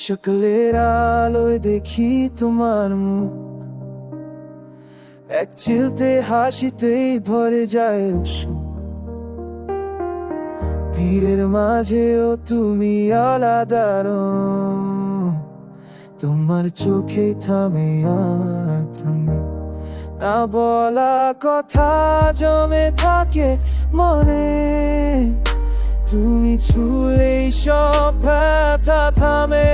সকালের আলোয় দেখি তোমার মুখ, এক চিলতে হাসিতেই ভরে যায় সুখ। ভিড়ের মাঝেও তুমি আলাদা রং, তোমার চোখে থামে আর থামে না বলা কথা জমে থাকে মনে। তুমি ছুলেই সব ব্যথা থামে।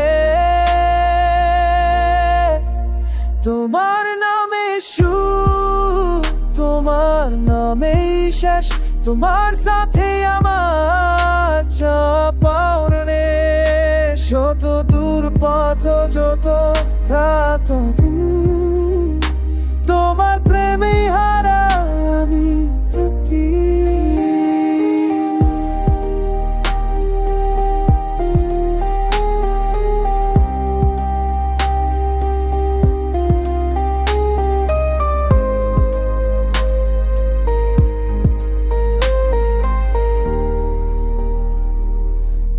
তোমার নামে সুর, তোমার নামেই শেষ, তোমার সাথে আমার চাপাওনে। শত দূর পথ যত রাত দিন, তোমার প্রেমে হারা আমি প্রতি।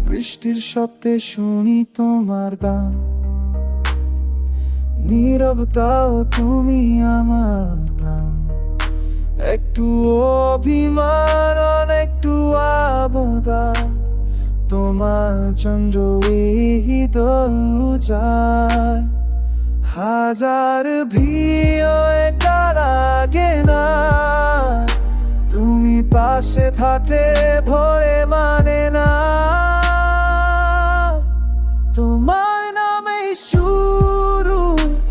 বৃষ্টির শব্দে শুনি তোমার গান, নীরবতাও তুমি আমার প্রাণ। একটু অভিমান একটু আবগা, তোমার চন্দ্র হৃদয়। হাজার ভিড় একা লাগে না, তুমি পাশে থাকতে ভরে মানে না। তোমার নামেই শুরু,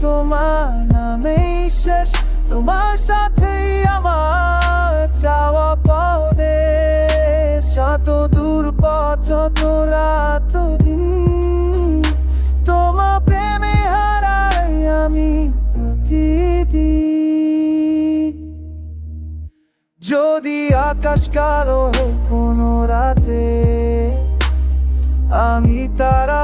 তোমার নামেই শেষ, তোমার সাথেই আমার চাওয়া পাওনে। শত দূর পথ যত রাত দিন, তোমার প্রেমে হারাই আমি প্রতিদিন। যদি আকাশ কালো কোনো রাতে আমি তারা